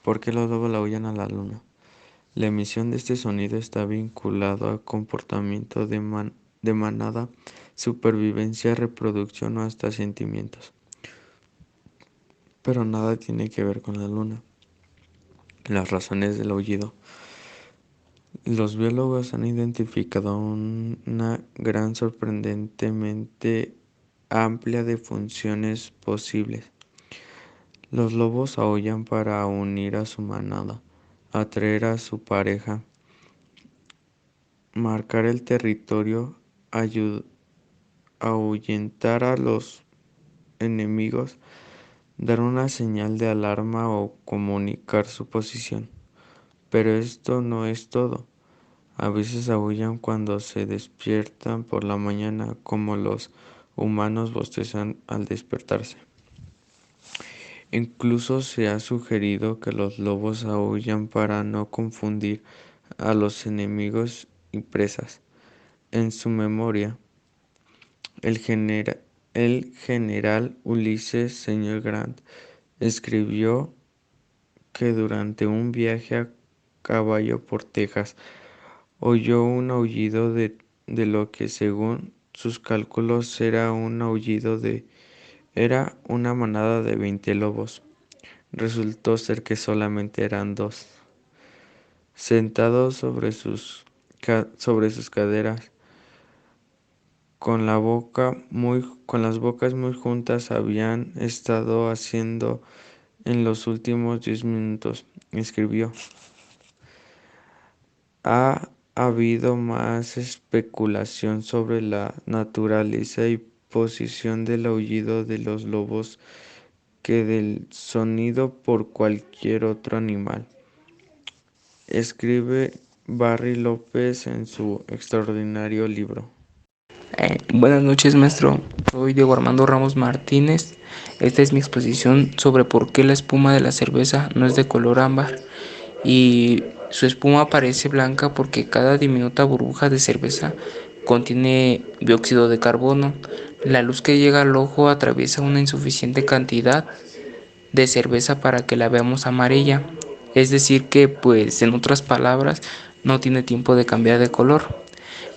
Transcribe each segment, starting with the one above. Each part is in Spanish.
¿Por qué los lobos le aullan a la luna? La emisión de este sonido está vinculado al comportamiento de manada, supervivencia, reproducción o hasta sentimientos. Pero nada tiene que ver con la luna. Las razones del aullido. Los biólogos han identificado una gran sorprendentemente amplia de funciones posibles. Los lobos aúllan para unir a su manada, atraer a su pareja, marcar el territorio, ahuyentar a los enemigos, dar una señal de alarma o comunicar su posición. Pero esto no es todo. A veces aúllan cuando se despiertan por la mañana, como los humanos bostezan al despertarse. Incluso se ha sugerido que los lobos aúllan para no confundir a los enemigos y presas. En su memoria, el general Ulises Sr. Grant escribió que durante un viaje a caballo por Texas oyó un aullido de lo que según sus cálculos era una manada de 20 lobos. Resultó ser que solamente eran dos. Sentados sobre sus caderas, con las bocas muy juntas, habían estado haciendo en los últimos 10 minutos, escribió. Ha habido más especulación sobre la naturaleza y posición del aullido de los lobos que del sonido por cualquier otro animal, escribe Barry López en su extraordinario libro. Buenas noches, maestro. Soy Diego Armando Ramos Martínez. Esta es mi exposición sobre por qué la espuma de la cerveza no es de color ámbar y su espuma parece blanca porque cada diminuta burbuja de cerveza contiene dióxido de carbono. La luz que llega al ojo atraviesa una insuficiente cantidad de cerveza para que la veamos amarilla. Es decir que, pues, en otras palabras, no tiene tiempo de cambiar de color.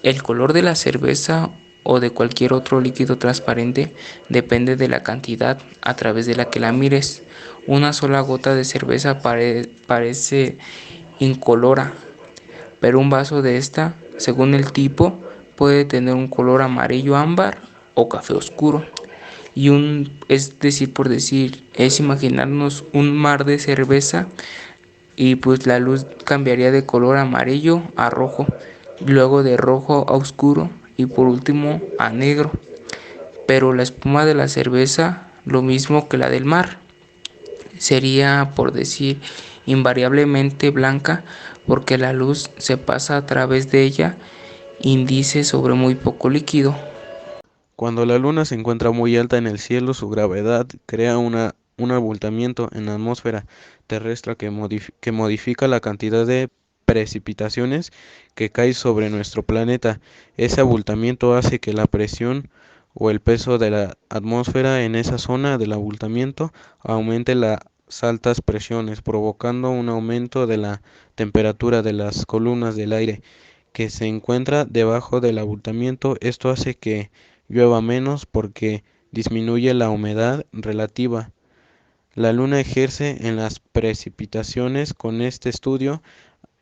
El color de la cerveza o de cualquier otro líquido transparente depende de la cantidad a través de la que la mires. Una sola gota de cerveza parece incolora, pero un vaso de esta, según el tipo, puede tener un color amarillo ámbar o café oscuro. Es decir, por decir, es imaginarnos un mar de cerveza y pues la luz cambiaría de color amarillo a rojo, luego de rojo a oscuro y por último a negro. Pero la espuma de la cerveza, lo mismo que la del mar, sería, por decir, invariablemente blanca porque la luz se pasa a través de ella, índice sobre muy poco líquido. Cuando la luna se encuentra muy alta en el cielo, su gravedad crea un abultamiento en la atmósfera terrestre que modifica la cantidad de precipitaciones que cae sobre nuestro planeta. Ese abultamiento hace que la presión o el peso de la atmósfera en esa zona del abultamiento aumente las altas presiones, provocando un aumento de la temperatura de las columnas del aire que se encuentra debajo del abultamiento. Esto hace que llueva menos porque disminuye la humedad relativa. La luna ejerce en las precipitaciones. Con este estudio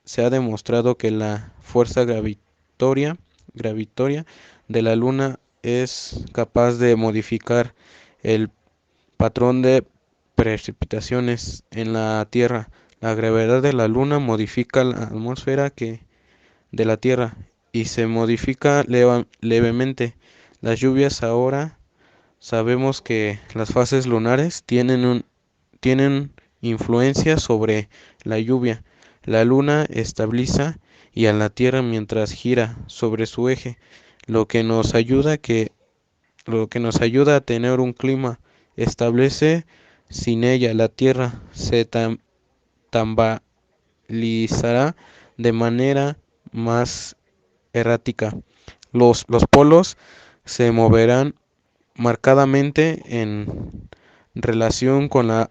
se ha demostrado que la fuerza gravitoria de la luna es capaz de modificar el patrón de precipitaciones en la Tierra. La gravedad de la luna modifica la atmósfera de la Tierra y se modifica levemente. Las lluvias ahora sabemos que las fases lunares tienen influencia sobre la lluvia. La luna estabiliza y a la Tierra mientras gira sobre su eje, lo que nos ayuda a tener un clima establece. Sin ella, la Tierra se tambalizará de manera más errática. Los polos se moverán marcadamente en relación con la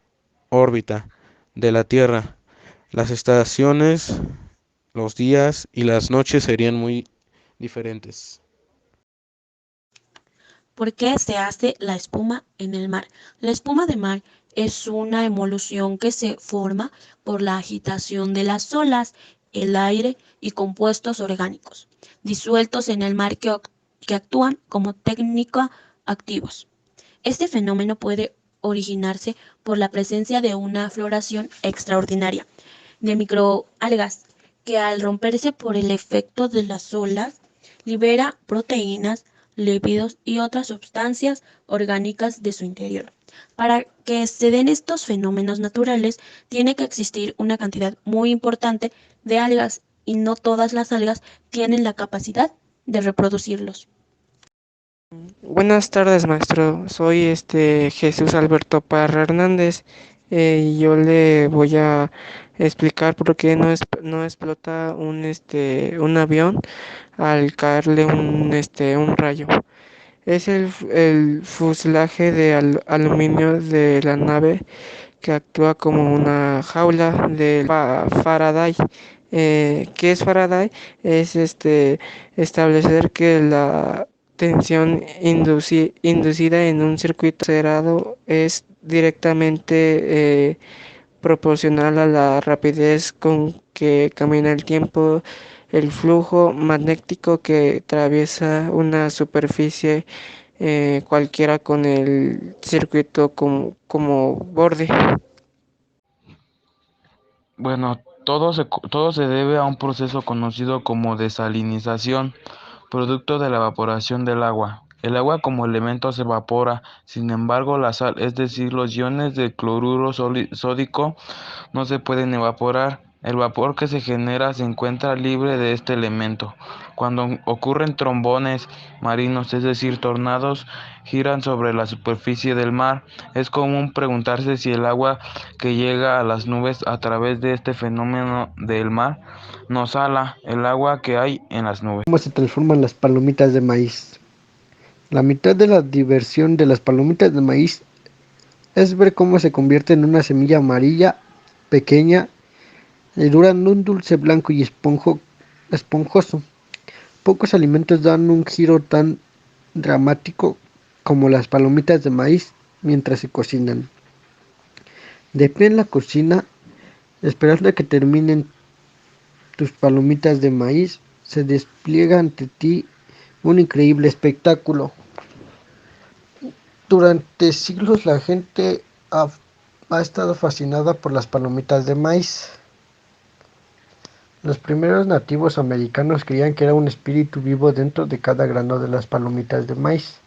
órbita de la Tierra. Las estaciones, los días y las noches serían muy diferentes. ¿Por qué se hace la espuma en el mar? La espuma de mar es una emulsión que se forma por la agitación de las olas, el aire y compuestos orgánicos disueltos en el mar que actúan como técnica activos. Este fenómeno puede originarse por la presencia de una floración extraordinaria de microalgas que al romperse por el efecto de las olas libera proteínas, lípidos y otras sustancias orgánicas de su interior. Para que se den estos fenómenos naturales, tiene que existir una cantidad muy importante de algas y no todas las algas tienen la capacidad de reproducirlos. Buenas tardes, maestro. Soy Jesús Alberto Parra Hernández. Y yo le voy a explicar por qué no explota un avión al caerle un rayo. Es el fuselaje de aluminio de la nave que actúa como una jaula de Faraday. ¿Qué es Faraday? Es establecer que la tensión inducida en un circuito cerrado es directamente proporcional a la rapidez con que camina el tiempo, el flujo magnético que atraviesa una superficie cualquiera con el circuito como borde. Bueno, todo se debe a un proceso conocido como desalinización, producto de la evaporación del agua. El agua como elemento se evapora, sin embargo la sal, es decir, los iones de cloruro sódico, no se pueden evaporar. El vapor que se genera se encuentra libre de este elemento. Cuando ocurren trombones marinos, es decir, tornados, giran sobre la superficie del mar. Es común preguntarse si el agua que llega a las nubes a través de este fenómeno del mar nos ala el agua que hay en las nubes. ¿Cómo se transforman las palomitas de maíz? La mitad de la diversión de las palomitas de maíz es ver cómo se convierte en una semilla amarilla, pequeña, y dura en un dulce blanco y esponjoso. Pocos alimentos dan un giro tan dramático como las palomitas de maíz mientras se cocinan. De pie en la cocina, esperando a que terminen tus palomitas de maíz, se despliega ante ti un increíble espectáculo. Durante siglos la gente ha estado fascinada por las palomitas de maíz. Los primeros nativos americanos creían que era un espíritu vivo dentro de cada grano de las palomitas de maíz.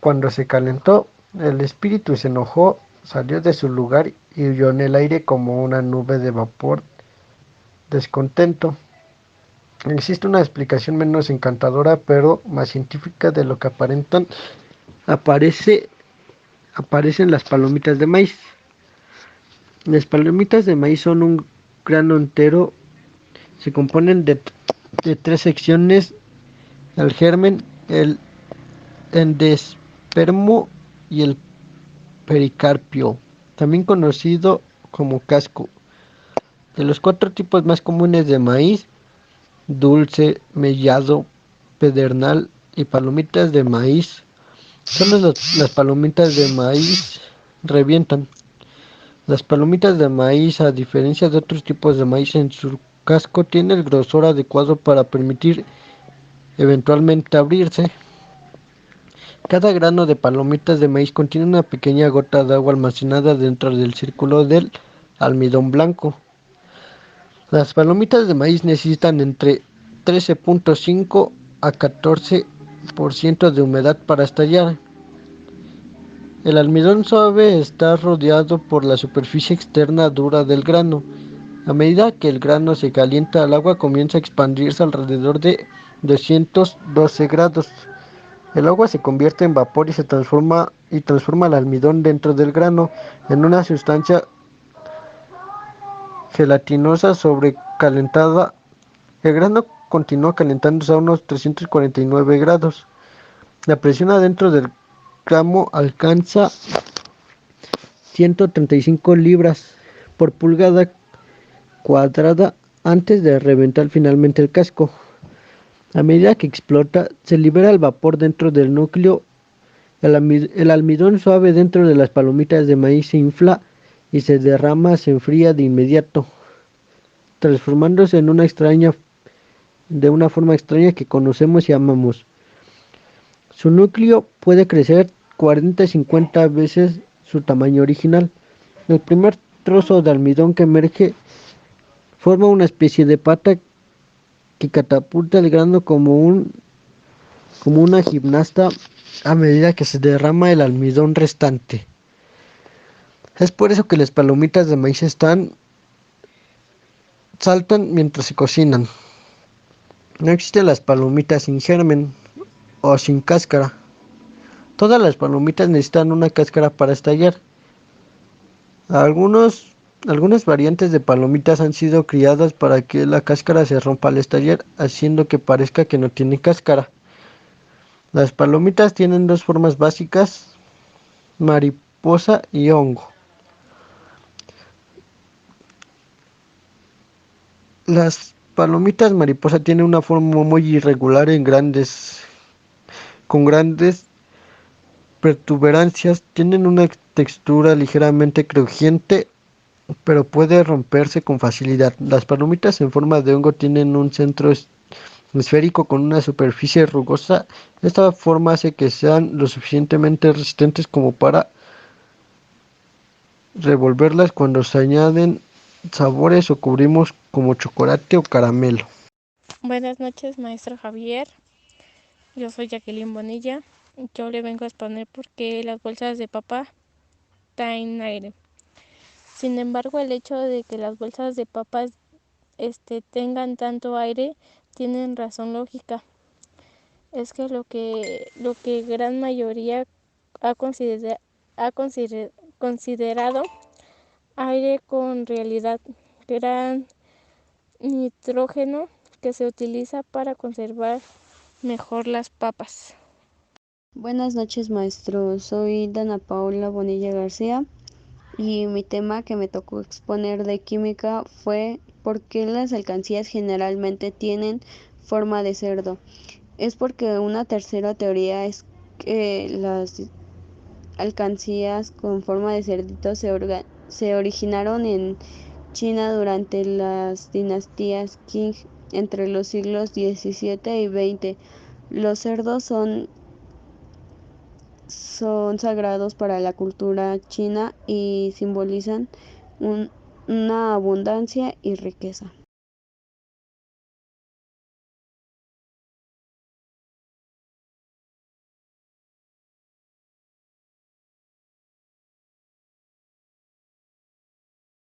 Cuando se calentó, el espíritu se enojó, salió de su lugar y huyó en el aire como una nube de vapor descontento. Existe una explicación menos encantadora pero más científica de lo que aparentan. Aparecen las palomitas de maíz. Las palomitas de maíz son un grano entero. Se componen de tres secciones: el germen, el endospermo y el pericarpio, también conocido como casco. De los cuatro tipos más comunes de maíz: dulce, mellado, pedernal y palomitas de maíz, solo las palomitas de maíz revientan. Las palomitas de maíz, a diferencia de otros tipos de maíz, en su casco tiene el grosor adecuado para permitir eventualmente abrirse. Cada grano de palomitas de maíz contiene una pequeña gota de agua almacenada dentro del círculo del almidón blanco. Las palomitas de maíz necesitan entre 13.5 a 14% de humedad para estallar. El almidón suave está rodeado por la superficie externa dura del grano. A medida que el grano se calienta, el agua comienza a expandirse alrededor de 212 grados. El agua se convierte en vapor y transforma el almidón dentro del grano en una sustancia gelatinosa sobrecalentada. El grano continúa calentándose a unos 349 grados. La presión adentro del grano alcanza 135 libras por pulgada, cuadrada antes de reventar finalmente el casco. A medida que explota, se libera el vapor dentro del núcleo. El almidón suave dentro de las palomitas de maíz se infla y se derrama, se enfría de inmediato, transformándose de una forma extraña que conocemos y amamos. Su núcleo puede crecer 40-50 veces su tamaño original. El primer trozo de almidón que emerge forma una especie de pata que catapulta el grano como una gimnasta a medida que se derrama el almidón restante. Es por eso que las palomitas de maíz saltan mientras se cocinan. No existen las palomitas sin germen o sin cáscara. Todas las palomitas necesitan una cáscara para estallar. Algunas variantes de palomitas han sido criadas para que la cáscara se rompa al estallar, haciendo que parezca que no tiene cáscara. Las palomitas tienen dos formas básicas, mariposa y hongo. Las palomitas mariposa tienen una forma muy irregular con grandes protuberancias, tienen una textura ligeramente crujiente, pero puede romperse con facilidad. Las palomitas en forma de hongo tienen un centro esférico con una superficie rugosa. Esta forma hace que sean lo suficientemente resistentes como para revolverlas cuando se añaden sabores o cubrimos como chocolate o caramelo. Buenas noches, maestro Javier. Yo soy Jacqueline Bonilla. Yo le vengo a exponer por qué las bolsas de papa traen aire. Sin embargo, el hecho de que las bolsas de papas tengan tanto aire tienen razón lógica. Es que lo que gran mayoría ha considerado aire con realidad gran nitrógeno que se utiliza para conservar mejor las papas. Buenas noches, maestro. Soy Dana Paula Bonilla García y mi tema que me tocó exponer de química fue ¿por qué las alcancías generalmente tienen forma de cerdo? Es porque una tercera teoría es que las alcancías con forma de cerdito se originaron en China durante las dinastías Qing entre los siglos XVII y XX. Los cerdos son sagrados para la cultura china y simbolizan una abundancia y riqueza.